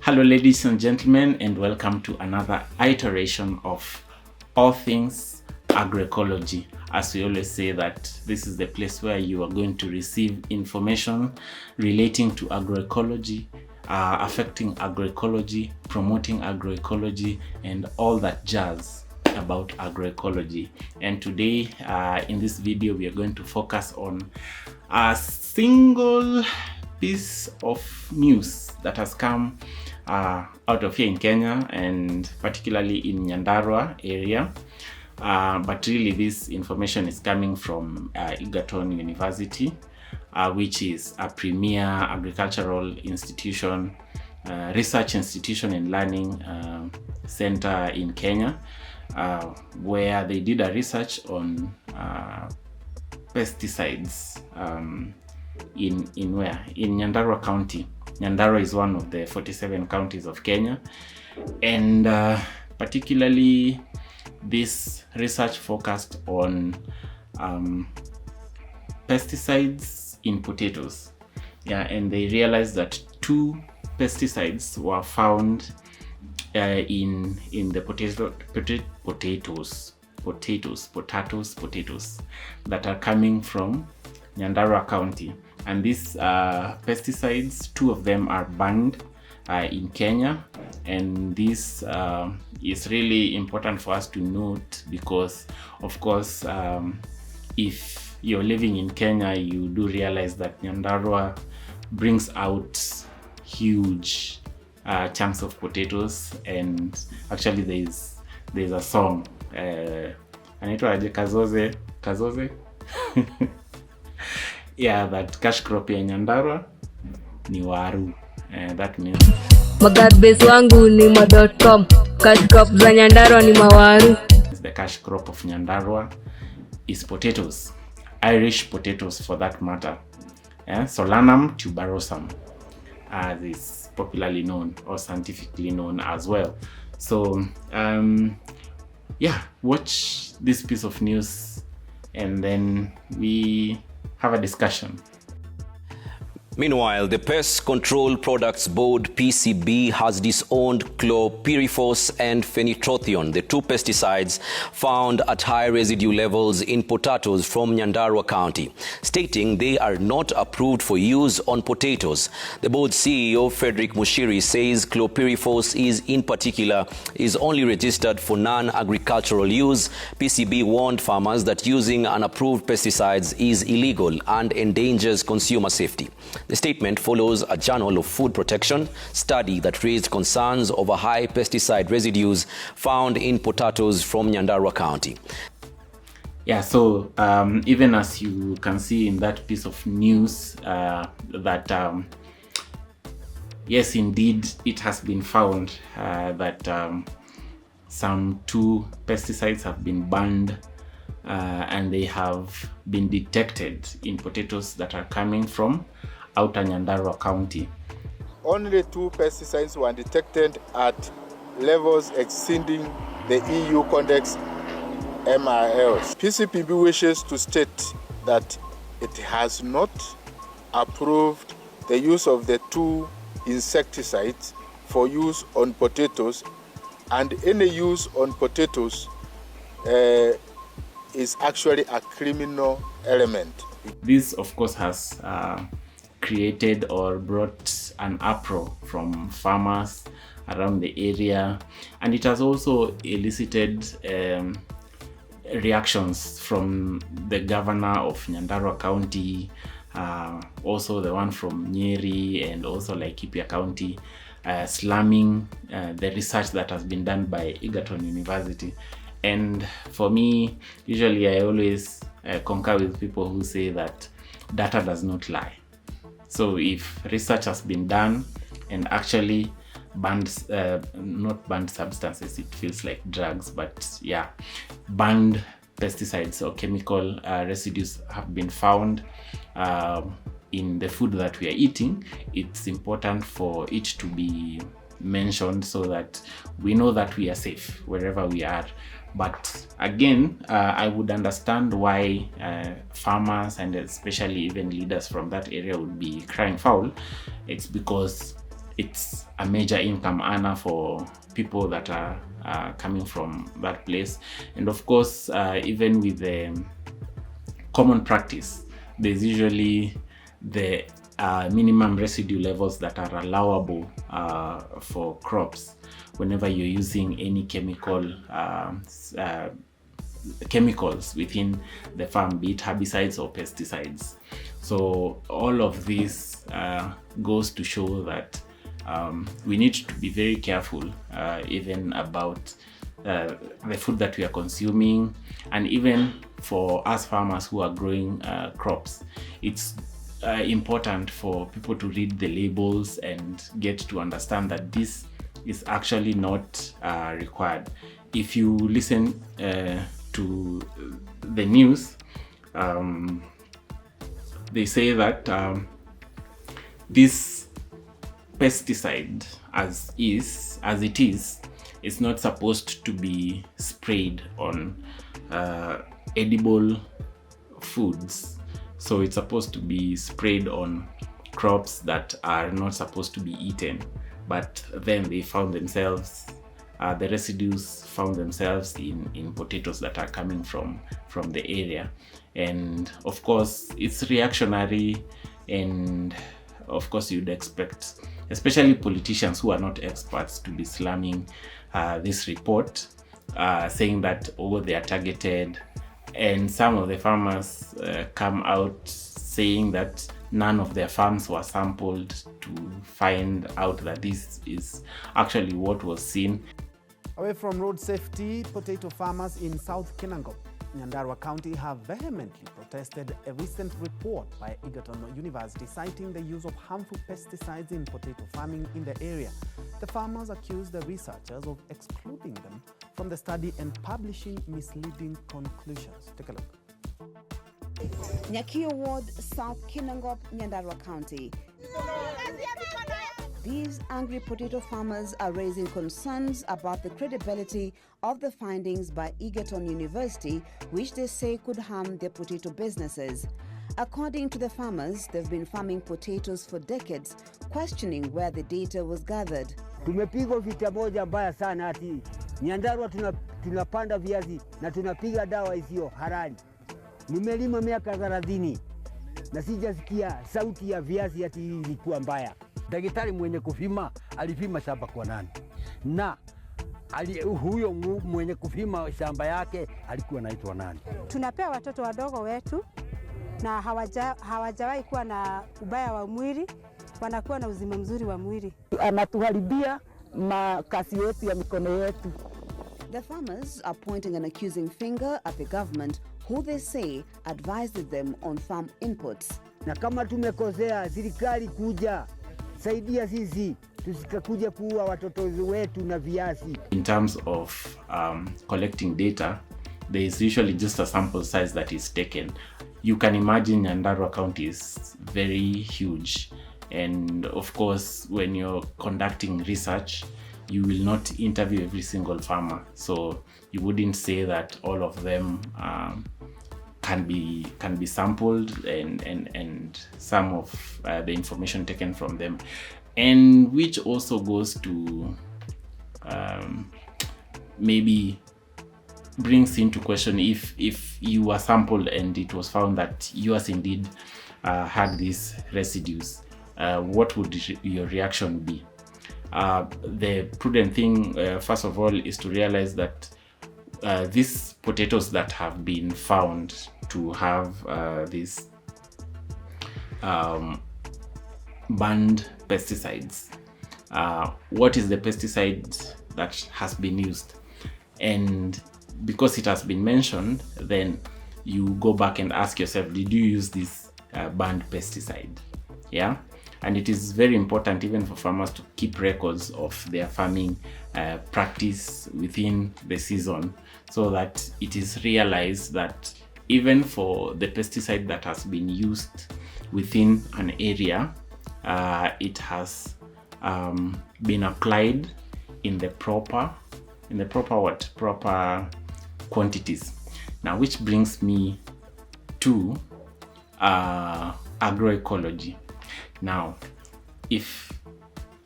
Hello ladies and gentlemen, and welcome to another iteration of All Things Agroecology. As we always say, that this is the place where you are going to receive information relating to agroecology, affecting agroecology, promoting agroecology, and all that jazz about agroecology. And today in this video we are going to focus on a single piece of news that has come out of here in Kenya, and particularly in Nyandarua area. But really this information is coming from Egerton University, which is a premier agricultural institution, research institution and learning center in Kenya, where they did a research on pesticides in where? In Nyandarua County. Nyandarua is one of the 47 counties of Kenya, and particularly this research focused on pesticides in potatoes. And they realized that 2 pesticides were found in the potatoes that are coming from Nyandarua County. And these pesticides, 2 of them are banned in Kenya, and this is really important for us to note because, of course, if you're living in Kenya, you do realize that Nyandarua brings out huge chunks of potatoes. And actually there's a song, anaitwa aje, kazoze that cash crop ya Nyandarua ni waru. That means Magarbase wangu ni ma.com, cash crop za Nyandarua ni mawaru. The cash crop of Nyandarua is potatoes, Irish potatoes for that matter. Solanum tuberosum, as is popularly known or scientifically known as well. So watch this piece of news and then we have a discussion. Meanwhile, the Pest Control Products Board (PCB) has disowned chlorpyrifos and phenitrophion, the 2 pesticides found at high residue levels in potatoes from Nyandarua County, stating they are not approved for use on potatoes. The board CEO, Frederick Mushiri, says chlorpyrifos is only registered for non-agricultural use. PCB warned farmers that using unapproved pesticides is illegal and endangers consumer safety. The statement follows a Journal of Food Protection study that raised concerns over high pesticide residues found in potatoes from Nyandarua County. So even as you can see in that piece of news, that yes, indeed, it has been found that some 2 pesticides have been banned, and they have been detected in potatoes that are coming from outer Nyandarua County. Only 2 pesticides were detected at levels exceeding the EU Codex MRLs. PCPB wishes to state that it has not approved the use of the 2 insecticides for use on potatoes, and any use on potatoes is actually a criminal element. This, of course, has created or brought an uproar from farmers around the area, and it has also elicited reactions from the governor of Nyandarua County, also the one from Nyeri, and also Laikipia County, slamming the research that has been done by Egerton University. And for me, usually I always concur with people who say that data does not lie. So if research has been done and actually banned, not banned substances, it feels like drugs, but banned pesticides or chemical residues have been found in the food that we are eating, it's important for it to be mentioned so that we know that we are safe wherever we are. But again, I would understand why farmers and especially even leaders from that area would be crying foul. It's because it's a major income earner for people that are coming from that place. And of course, even with the common practice, there's usually the minimum residue levels that are allowable for crops whenever you're using any chemicals within the farm, be it herbicides or pesticides. So all of this goes to show that we need to be very careful even about the food that we are consuming, and even for us farmers who are growing crops. It's important for people to read the labels and get to understand that this is actually not required. If you listen to the news, they say that this pesticide as it is not supposed to be sprayed on edible foods. So it's supposed to be sprayed on crops that are not supposed to be eaten. But then they found themselves, the residues found themselves in potatoes that are coming from the area. And of course, it's reactionary, and of course you'd expect, especially politicians who are not experts, to be slamming this report, saying that, oh, they are targeted. And some of the farmers come out saying that none of their farms were sampled to find out that this is actually what was seen. Away from road safety, potato farmers in South Kinangop, Nyandarua County have vehemently protested a recent report by Egerton University citing the use of harmful pesticides in potato farming in the area. The farmers accuse the researchers of excluding them from the study and publishing misleading conclusions. Take a look. Nyakio Ward, South Kinangop, Nyandarua County. These angry potato farmers are raising concerns about the credibility of the findings by Egerton University, which they say could harm their potato businesses. According to the farmers, they've been farming potatoes for decades, questioning where the data was gathered. Tumepigwa vita moja mbaya sana ati Nyandarua tunapanda viazi na tunapiga dawa isiyo halali. Nimelima miaka 30 na sijasikia sauti ya viazi ati ilikuwa mbaya. Daktari mwenye kupima alipima shamba kwa nani? Na huyo mwenye kupima shamba yake alikuwa anaitwa nani? Tunapea watoto wadogo wetu na hawajawahi kuwa na ubaya wa mwili, wanakuwa na uzima mzuri wa mwili. Anatuharibia makasi yetu ya mikono yetu. The farmers are pointing an accusing finger at the government, who they say advised them on farm inputs. Na kama tumekosea, serikali kuja saidia sisi tusikakuja kuua watoto wetu na viazi. In terms of collecting data, there is usually just a sample size that is taken. You can imagine Nyandarua County is very huge, and of course when you're conducting research, you will not interview every single farmer, so you wouldn't say that all of them can be sampled and some of the information taken from them, and which also goes to maybe brings into question if you were sampled and it was found that yours indeed had these residues, what would your reaction be? The prudent thing, first of all, is to realize that these potatoes that have been found to have these banned pesticides, what is the pesticide that has been used? And because it has been mentioned, then you go back and ask yourself, did you use this banned pesticide? Yeah. And it is very important even for farmers to keep records of their farming practice within the season, so that it is realized that even for the pesticide that has been used within an area, it has been applied in the proper quantities. Now, which brings me to agroecology. Now, if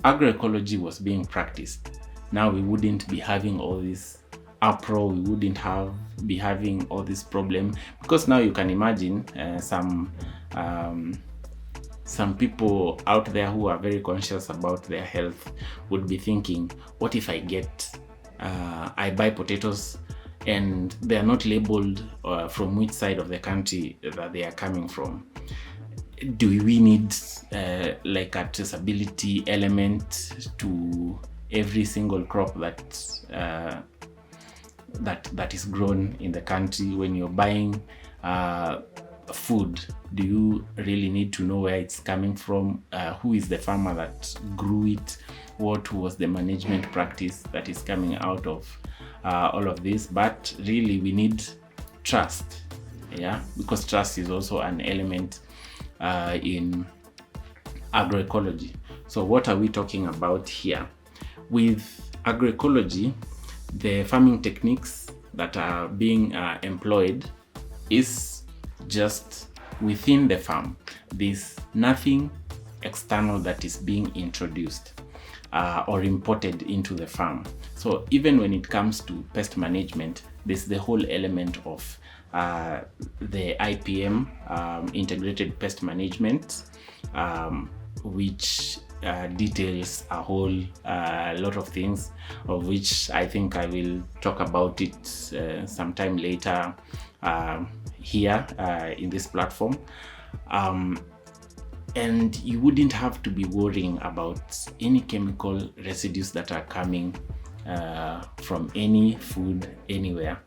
agroecology was being practiced, now we wouldn't be having all this uproar, we wouldn't be having all this problem, because now you can imagine some people out there who are very conscious about their health would be thinking, what if I buy potatoes and they are not labeled from which side of the country that they are coming from? Do we need like a traceability element to every single crop that is grown in the country? When you're buying food, do you really need to know where it's coming from? Who is the farmer that grew it? What was the management practice that is coming out of all of this? But really, we need trust, because trust is also an element in agroecology. So what are we talking about here? With agroecology, the farming techniques that are being employed is just within the farm. There's nothing external that is being introduced or imported into the farm. So even when it comes to pest management, there's the whole element of the IPM, integrated pest management, which details a whole lot of things, of which I think I will talk about it sometime later here in this platform. And you wouldn't have to be worrying about any chemical residues that are coming from any food anywhere.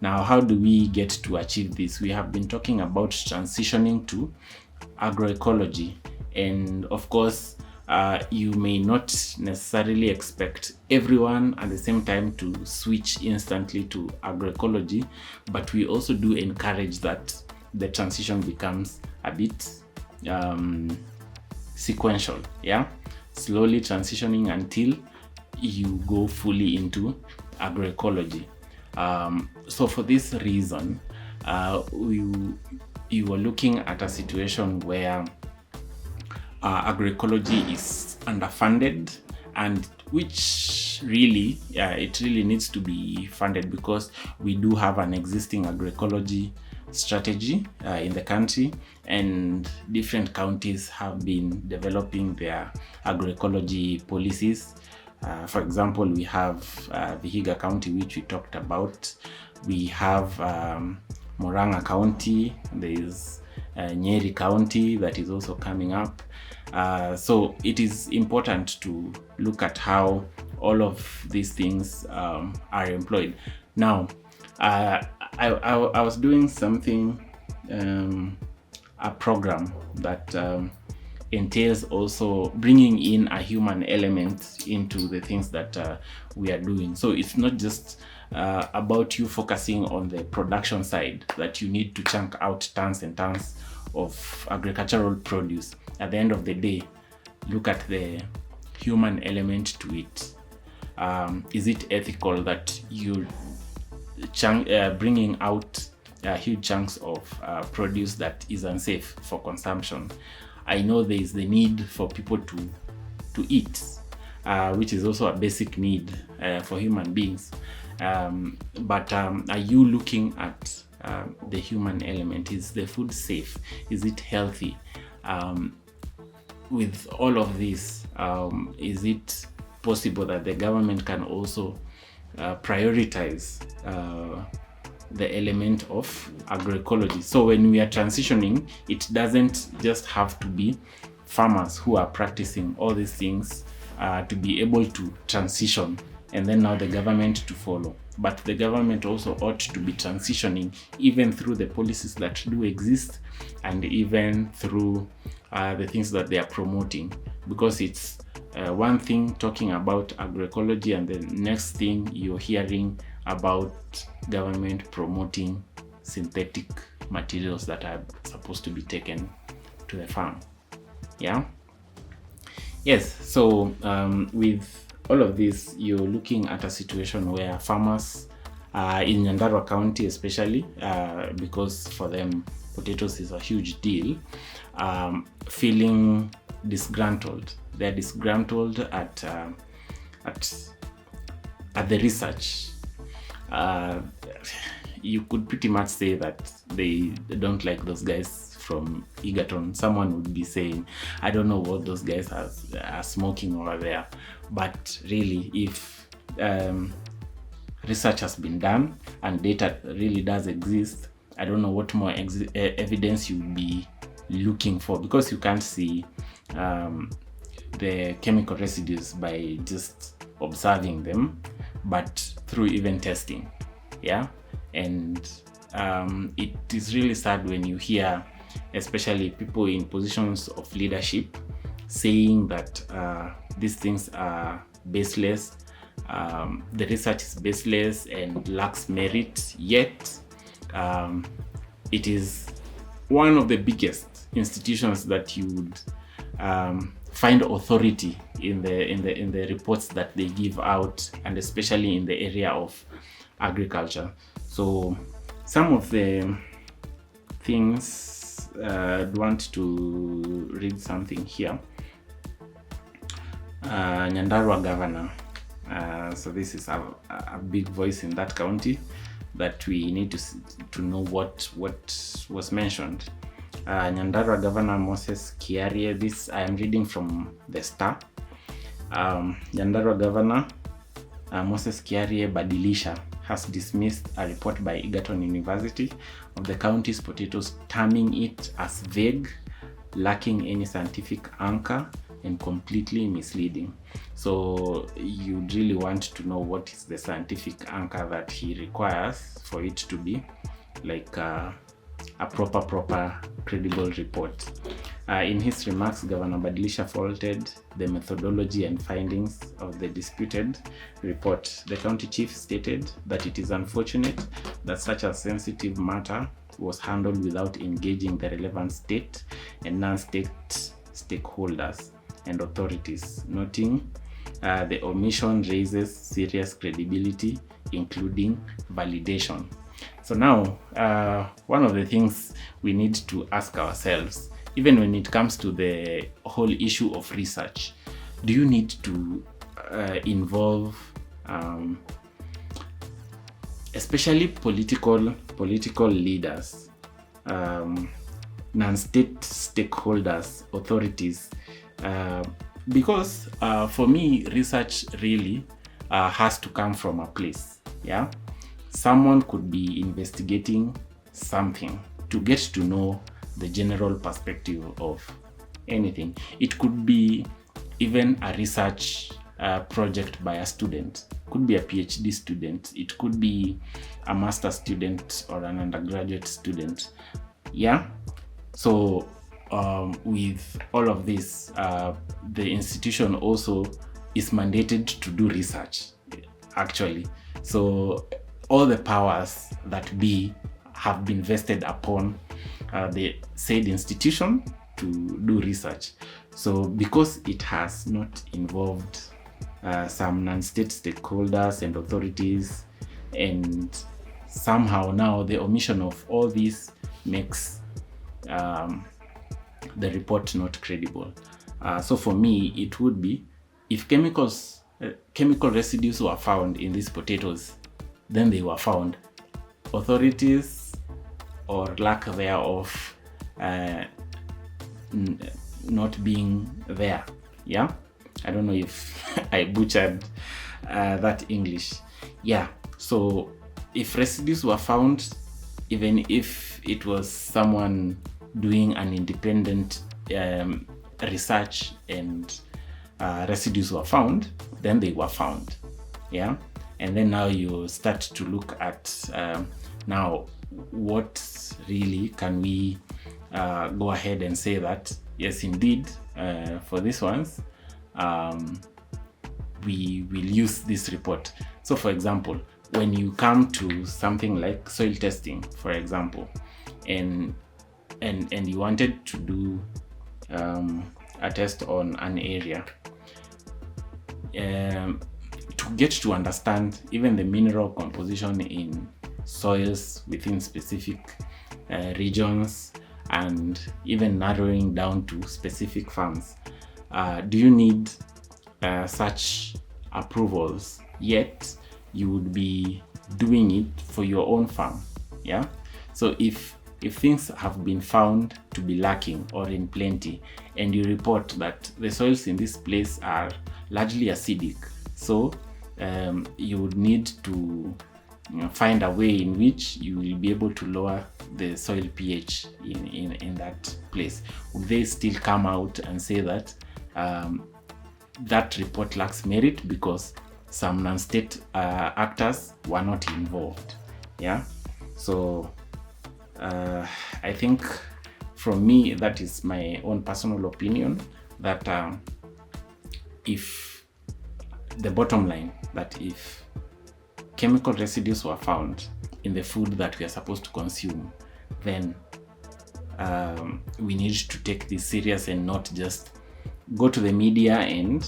Now, how do we get to achieve this? We have been talking about transitioning to agroecology, and of course you may not necessarily expect everyone at the same time to switch instantly to agroecology, but we also do encourage that the transition becomes a bit sequential, slowly transitioning until you go fully into agroecology. So for this reason, you are looking at a situation where agroecology is underfunded, and which really it really needs to be funded, because we do have an existing agroecology strategy in the country, and different counties have been developing their agroecology policies. For example, we have Vihiga County, which we talked about. We have Murang'a County. There is Nyeri County that is also coming up. So it is important to look at how all of these things are employed. Now, I was doing something, a program that entails also bringing in a human element into the things that we are doing. So it's not just about you focusing on the production side, that you need to chunk out tons and tons of agricultural produce. At the end of the day, look at the human element to it. Is it ethical that you bringing out huge chunks of produce that is unsafe for consumption? I know there is the need for people to eat, which is also a basic need for human beings. But are you looking at the human element? Is the food safe? Is it healthy? With all of this, is it possible that the government can also prioritize the element of agroecology? So when we are transitioning, it doesn't just have to be farmers who are practicing all these things to be able to transition, and then now the government to follow. But the government also ought to be transitioning even through the policies that do exist, and even through the things that they are promoting, because it's one thing talking about agroecology, and the next thing you're hearing about government promoting synthetic materials that are supposed to be taken to the farm. Yes, so with all of this, you're looking at a situation where farmers in Nyandarua County especially, because for them potatoes is a huge deal, feeling disgruntled they're disgruntled at the research. You could pretty much say that they don't like those guys from Egerton. Someone would be saying, I don't know what those guys are smoking over there. But really, if research has been done and data really does exist, I don't know what more evidence you would be looking for, because you can't see the chemical residues by just observing them, but through even testing. Yeah. And it is really sad when you hear, especially people in positions of leadership, saying that these things are baseless, the research is baseless and lacks merit, yet it is one of the biggest institutions that you would find authority in the reports that they give out, and especially in the area of agriculture. So some of the things, I'd want to read something here. Nyandarua governor. So this is a big voice in that county that we need to know what was mentioned. Nyandarua Governor Moses Kiarie, this I am reading from the Star. Nyandarua Governor Moses Kiarie Badilisha has dismissed a report by Egerton University of the county's potatoes, terming it as vague, lacking any scientific anchor, and completely misleading. So you really want to know what is the scientific anchor that he requires for it to be like a proper credible report. In his remarks, Governor Badilisha faulted the methodology and findings of the disputed report. The county chief stated that it is unfortunate that such a sensitive matter was handled without engaging the relevant state and non-state stakeholders and authorities, noting the omission raises serious credibility, including validation. So now, one of the things we need to ask ourselves, even when it comes to the whole issue of research, do you need to involve especially political leaders, non-state stakeholders, authorities? Because for me, research really has to come from a place. Yeah, someone could be investigating something to get to know the general perspective of anything. It could be even a research project by a student. It could be a PhD student. It could be a master's student or an undergraduate student. Yeah. So with all of this, the institution also is mandated to do research, actually. So all the powers that be have been vested upon the said institution to do research. So because it has not involved some non-state stakeholders and authorities, and somehow now the omission of all this makes the report not credible. So for me, it would be, if chemical residues were found in these potatoes, then they were found. Authorities or lack thereof not being there. Yeah, I don't know if I butchered that English. Yeah, so if residues were found, even if it was someone doing an independent research and residues were found, then they were found. Yeah, and then now you start to look at now what really can we go ahead and say that yes, indeed, for these ones we will use this report. So for example, when you come to something like soil testing, for example, and you wanted to do a test on an area, to get to understand even the mineral composition in soils within specific regions, and even narrowing down to specific farms, do you need such approvals? Yet you would be doing it for your own farm. Yeah. So if things have been found to be lacking or in plenty, and you report that the soils in this place are largely acidic, so you would need to find a way in which you will be able to lower the soil pH in that place. Would they still come out and say that that report lacks merit because some non-state actors were not involved? Yeah. So I think from me, that is my own personal opinion, that if the bottom line, that if chemical residues were found in the food that we are supposed to consume, then we need to take this serious and not just go to the media and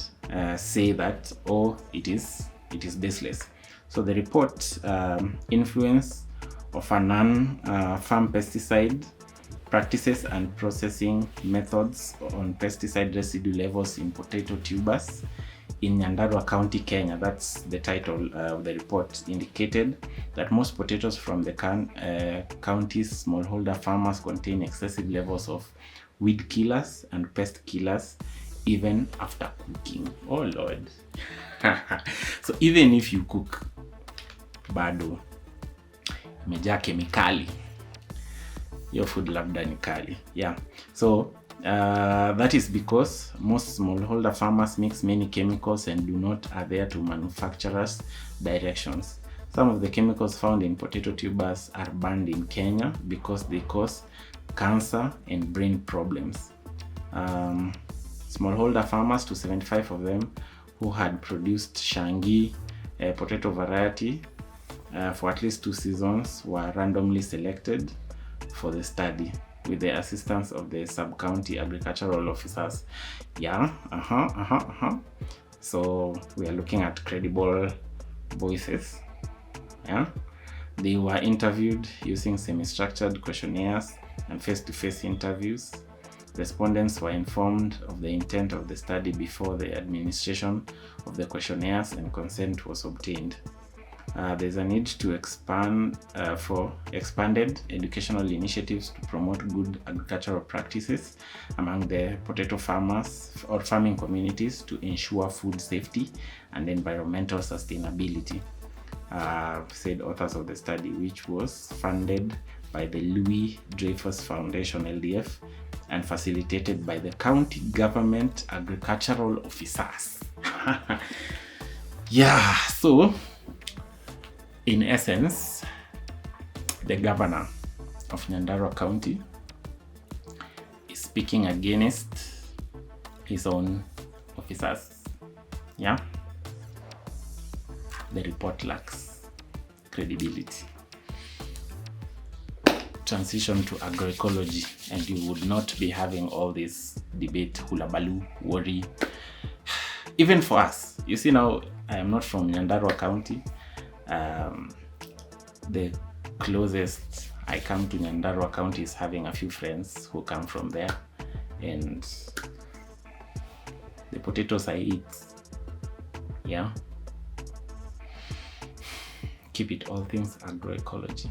say that, oh, it is baseless. So the report, influence of a non-farm pesticide practices and processing methods on pesticide residue levels in potato tubers in Nyandarua County, Kenya. That's the title of the report. Indicated that most potatoes from the county's smallholder farmers contain excessive levels of weed killers and pest killers even after cooking. Oh Lord. So even if you cook, bado imejaa kemikali, your food labda ni kali. Yeah. So that is because most smallholder farmers mix many chemicals and do not adhere to manufacturers' directions. Some of the chemicals found in potato tubers are banned in Kenya because they cause cancer and brain problems. Smallholder farmers, 275 of them, who had produced Shangi potato variety for at least 2 seasons, were randomly selected for the study with the assistance of the sub-county agricultural officers. Yeah, So we are looking at credible voices. Yeah, they were interviewed using semi-structured questionnaires and face-to-face interviews. Respondents were informed of the intent of the study before the administration of the questionnaires, and consent was obtained. There's a need to expand for expanded educational initiatives to promote good agricultural practices among the potato farmers or farming communities to ensure food safety and environmental sustainability, said authors of the study, which was funded by the Louis Dreyfus Foundation, LDF, and facilitated by the county government agricultural officers. Yeah, so in essence, the governor of Nyandarua County is speaking against his own officers. Yeah, the report lacks credibility. Transition to agroecology, and you would not be having all this debate, hulabaloo, worry. Even for us, you see, now I am not from Nyandarua County. The closest I come to Nyandarua County is having a few friends who come from there, and the potatoes I eat, yeah, keep it all things agroecology.